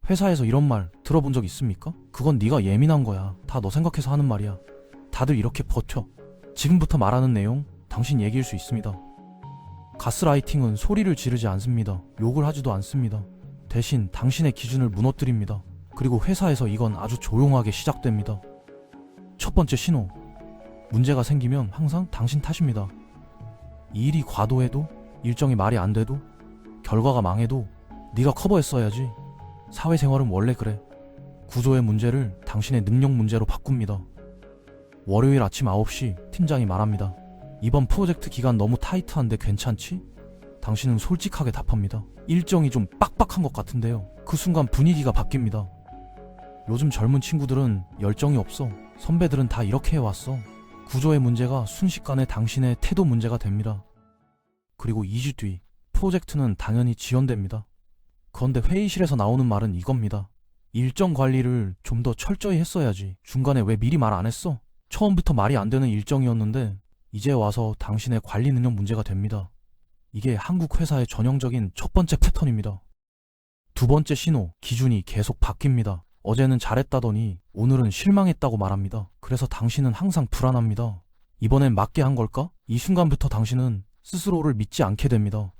회사에서 이런 말 들어본 적 있습니까? 그건 네가 예민한 거야. 다 너 생각해서 하는 말이야. 다들 이렇게 버텨. 지금부터 말하는 내용 당신 얘기일 수 있습니다. 가스라이팅은 소리를 지르지 않습니다. 욕을 하지도 않습니다. 대신 당신의 기준을 무너뜨립니다. 그리고 회사에서 이건 아주 조용하게 시작됩니다. 첫 번째 신호. 문제가 생기면 항상 당신 탓입니다. 이 일이 과도해도, 일정이 말이 안 돼도, 결과가 망해도 네가 커버했어야지. 사회생활은 원래 그래. 구조의 문제를 당신의 능력 문제로 바꿉니다. 월요일 아침 9시 팀장이 말합니다. 이번 프로젝트 기간 너무 타이트한데 괜찮지? 당신은 솔직하게 답합니다. 일정이 좀 빡빡한 것 같은데요. 그 순간 분위기가 바뀝니다. 요즘 젊은 친구들은 열정이 없어. 선배들은 다 이렇게 해왔어. 구조의 문제가 순식간에 당신의 태도 문제가 됩니다. 그리고 2주 뒤 프로젝트는 당연히 지연됩니다. 그런데 회의실에서 나오는 말은 이겁니다. 일정 관리를 좀 더 철저히 했어야지. 중간에 왜 미리 말 안 했어? 처음부터 말이 안 되는 일정이었는데 이제 와서 당신의 관리 능력 문제가 됩니다. 이게 한국 회사의 전형적인 첫 번째 패턴입니다. 두 번째 신호, 기준이 계속 바뀝니다. 어제는 잘했다더니 오늘은 실망했다고 말합니다. 그래서 당신은 항상 불안합니다. 이번엔 맞게 한 걸까? 이 순간부터 당신은 스스로를 믿지 않게 됩니다.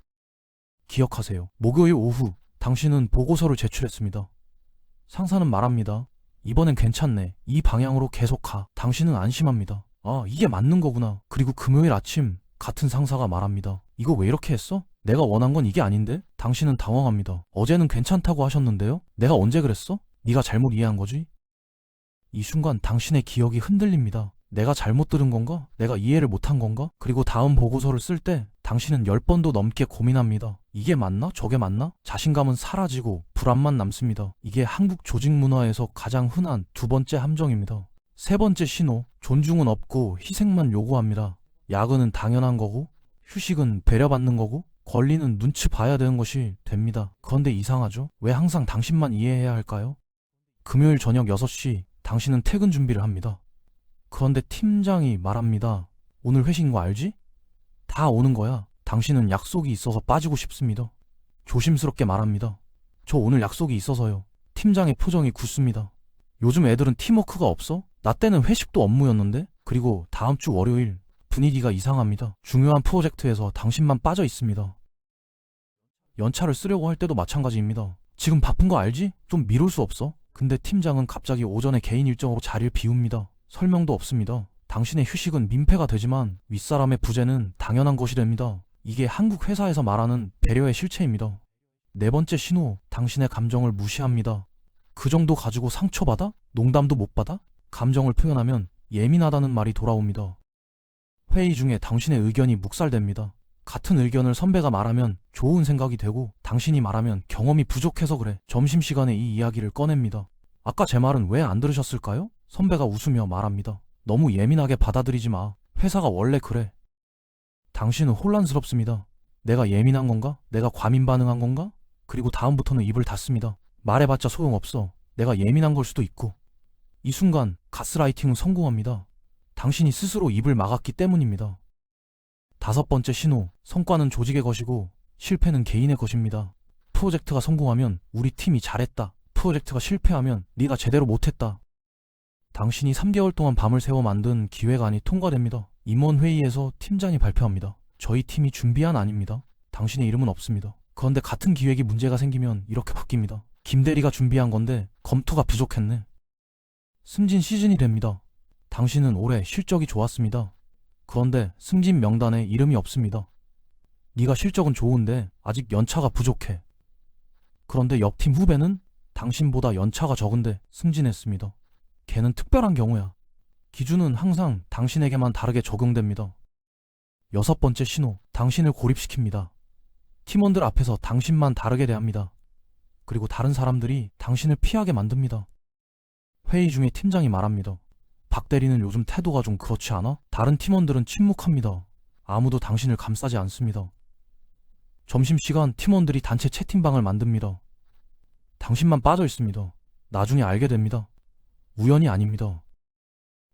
기억하세요. 목요일 오후 당신은 보고서를 제출했습니다. 상사는 말합니다. 이번엔 괜찮네. 이 방향으로 계속 가. 당신은 안심합니다. 아, 이게 맞는 거구나. 그리고 금요일 아침 같은 상사가 말합니다. 이거 왜 이렇게 했어? 내가 원한 건 이게 아닌데? 당신은 당황합니다. 어제는 괜찮다고 하셨는데요? 내가 언제 그랬어? 네가 잘못 이해한 거지? 이 순간 당신의 기억이 흔들립니다. 내가 잘못 들은 건가? 내가 이해를 못한 건가? 그리고 다음 보고서를 쓸 때 당신은 10번도 넘게 고민합니다. 이게 맞나? 저게 맞나? 자신감은 사라지고 불안만 남습니다. 이게 한국 조직 문화에서 가장 흔한 두 번째 함정입니다. 세 번째 신호, 존중은 없고 희생만 요구합니다. 야근은 당연한 거고, 휴식은 배려받는 거고, 권리는 눈치 봐야 되는 것이 됩니다. 그런데 이상하죠? 왜 항상 당신만 이해해야 할까요? 금요일 저녁 6시 당신은 퇴근 준비를 합니다. 그런데 팀장이 말합니다. 오늘 회식인 거 알지? 다 오는 거야. 당신은 약속이 있어서 빠지고 싶습니다. 조심스럽게 말합니다. 저 오늘 약속이 있어서요. 팀장의 표정이 굳습니다. 요즘 애들은 팀워크가 없어? 나 때는 회식도 업무였는데? 그리고 다음 주 월요일 분위기가 이상합니다. 중요한 프로젝트에서 당신만 빠져 있습니다. 연차를 쓰려고 할 때도 마찬가지입니다. 지금 바쁜 거 알지? 좀 미룰 수 없어? 근데 팀장은 갑자기 오전에 개인 일정으로 자리를 비웁니다. 설명도 없습니다. 당신의 휴식은 민폐가 되지만 윗사람의 부재는 당연한 것이 됩니다. 이게 한국 회사에서 말하는 배려의 실체입니다. 네 번째 신호, 당신의 감정을 무시합니다. 그 정도 가지고 상처받아? 농담도 못 받아? 감정을 표현하면 예민하다는 말이 돌아옵니다. 회의 중에 당신의 의견이 묵살됩니다. 같은 의견을 선배가 말하면 좋은 생각이 되고 당신이 말하면 경험이 부족해서 그래. 점심시간에 이 이야기를 꺼냅니다. 아까 제 말은 왜 안 들으셨을까요? 선배가 웃으며 말합니다. 너무 예민하게 받아들이지 마. 회사가 원래 그래. 당신은 혼란스럽습니다. 내가 예민한 건가? 내가 과민 반응한 건가? 그리고 다음부터는 입을 닫습니다. 말해봤자 소용없어. 내가 예민한 걸 수도 있고. 이 순간 가스라이팅은 성공합니다. 당신이 스스로 입을 막았기 때문입니다. 다섯 번째 신호, 성과는 조직의 것이고 실패는 개인의 것입니다. 프로젝트가 성공하면 우리 팀이 잘했다. 프로젝트가 실패하면 네가 제대로 못했다. 당신이 3개월 동안 밤을 새워 만든 기획안이 통과됩니다. 임원회의에서 팀장이 발표합니다. 저희 팀이 준비한 안입니다. 당신의 이름은 없습니다. 그런데 같은 기획이 문제가 생기면 이렇게 바뀝니다. 김대리가 준비한 건데 검토가 부족했네. 승진 시즌이 됩니다. 당신은 올해 실적이 좋았습니다. 그런데 승진 명단에 이름이 없습니다. 네가 실적은 좋은데 아직 연차가 부족해. 그런데 옆팀 후배는 당신보다 연차가 적은데 승진했습니다. 걔는 특별한 경우야. 기준은 항상 당신에게만 다르게 적용됩니다. 여섯 번째 신호, 당신을 고립시킵니다. 팀원들 앞에서 당신만 다르게 대합니다. 그리고 다른 사람들이 당신을 피하게 만듭니다. 회의 중에 팀장이 말합니다. 박 대리는 요즘 태도가 좀 그렇지 않아? 다른 팀원들은 침묵합니다. 아무도 당신을 감싸지 않습니다. 점심시간 팀원들이 단체 채팅방을 만듭니다. 당신만 빠져 있습니다. 나중에 알게 됩니다. 우연이 아닙니다.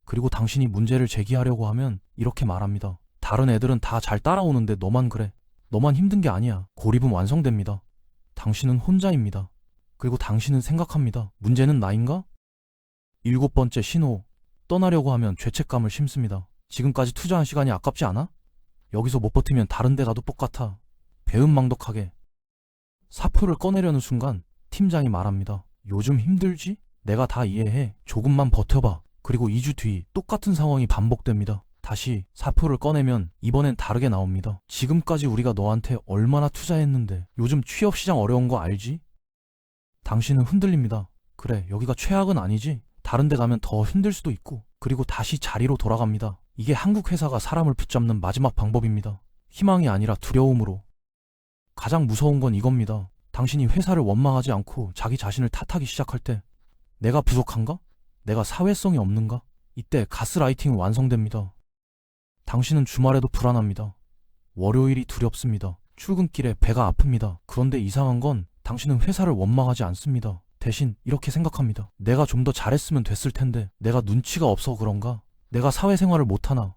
그리고 당신이 문제를 제기하려고 하면 이렇게 말합니다. 다른 애들은 다 잘 따라오는데 너만 그래. 너만 힘든 게 아니야. 고립은 완성됩니다. 당신은 혼자입니다. 그리고 당신은 생각합니다. 문제는 나인가? 7번째 신호. 떠나려고 하면 죄책감을 심습니다. 지금까지 투자한 시간이 아깝지 않아? 여기서 못 버티면 다른 데 가도 똑같아. 배은망덕하게. 사표를 꺼내려는 순간 팀장이 말합니다. 요즘 힘들지? 내가 다 이해해. 조금만 버텨봐. 그리고 2주 뒤 똑같은 상황이 반복됩니다. 다시 사표를 꺼내면 이번엔 다르게 나옵니다. 지금까지 우리가 너한테 얼마나 투자했는데 요즘 취업시장 어려운 거 알지? 당신은 흔들립니다. 그래, 여기가 최악은 아니지. 다른 데 가면 더 힘들 수도 있고. 그리고 다시 자리로 돌아갑니다. 이게 한국 회사가 사람을 붙잡는 마지막 방법입니다. 희망이 아니라 두려움으로. 가장 무서운 건 이겁니다. 당신이 회사를 원망하지 않고 자기 자신을 탓하기 시작할 때 내가 부족한가? 내가 사회성이 없는가? 이때 가스라이팅은 완성됩니다. 당신은 주말에도 불안합니다. 월요일이 두렵습니다. 출근길에 배가 아픕니다. 그런데 이상한 건 당신은 회사를 원망하지 않습니다. 대신 이렇게 생각합니다. 내가 좀 더 잘했으면 됐을 텐데 내가 눈치가 없어 그런가? 내가 사회생활을 못하나?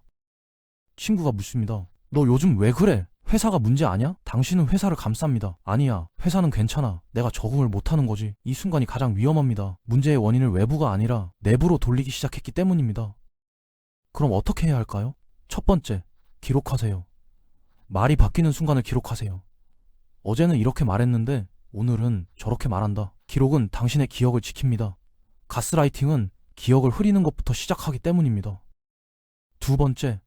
친구가 묻습니다. 너 요즘 왜 그래? 회사가 문제 아니야? 당신은 회사를 감쌉니다. 아니야, 회사는 괜찮아. 내가 적응을 못하는 거지. 이 순간이 가장 위험합니다. 문제의 원인을 외부가 아니라 내부로 돌리기 시작했기 때문입니다. 그럼 어떻게 해야 할까요? 첫 번째, 기록하세요. 말이 바뀌는 순간을 기록하세요. 어제는 이렇게 말했는데 오늘은 저렇게 말한다. 기록은 당신의 기억을 지킵니다. 가스라이팅은 기억을 흐리는 것부터 시작하기 때문입니다. 두 번째,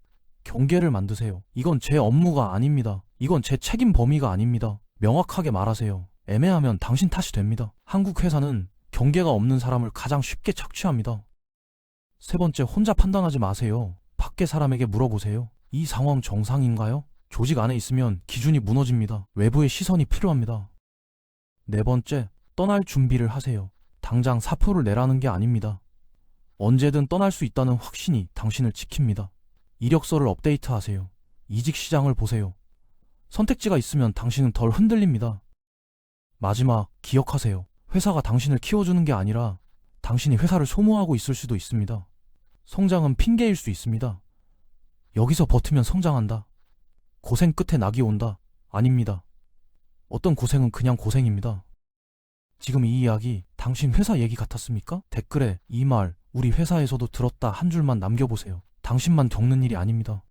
경계를 만드세요. 이건 제 업무가 아닙니다. 이건 제 책임 범위가 아닙니다. 명확하게 말하세요. 애매하면 당신 탓이 됩니다. 한국 회사는 경계가 없는 사람을 가장 쉽게 착취합니다. 세 번째, 혼자 판단하지 마세요. 밖에 사람에게 물어보세요. 이 상황 정상인가요? 조직 안에 있으면 기준이 무너집니다. 외부의 시선이 필요합니다. 네 번째, 떠날 준비를 하세요. 당장 사표를 내라는 게 아닙니다. 언제든 떠날 수 있다는 확신이 당신을 지킵니다. 이력서를 업데이트하세요. 이직 시장을 보세요. 선택지가 있으면 당신은 덜 흔들립니다. 마지막, 기억하세요. 회사가 당신을 키워주는 게 아니라 당신이 회사를 소모하고 있을 수도 있습니다. 성장은 핑계일 수 있습니다. 여기서 버티면 성장한다. 고생 끝에 낙이 온다. 아닙니다. 어떤 고생은 그냥 고생입니다. 지금 이 이야기 당신 회사 얘기 같았습니까? 댓글에 이 말 우리 회사에서도 들었다 한 줄만 남겨보세요. 당신만 겪는 일이 아닙니다.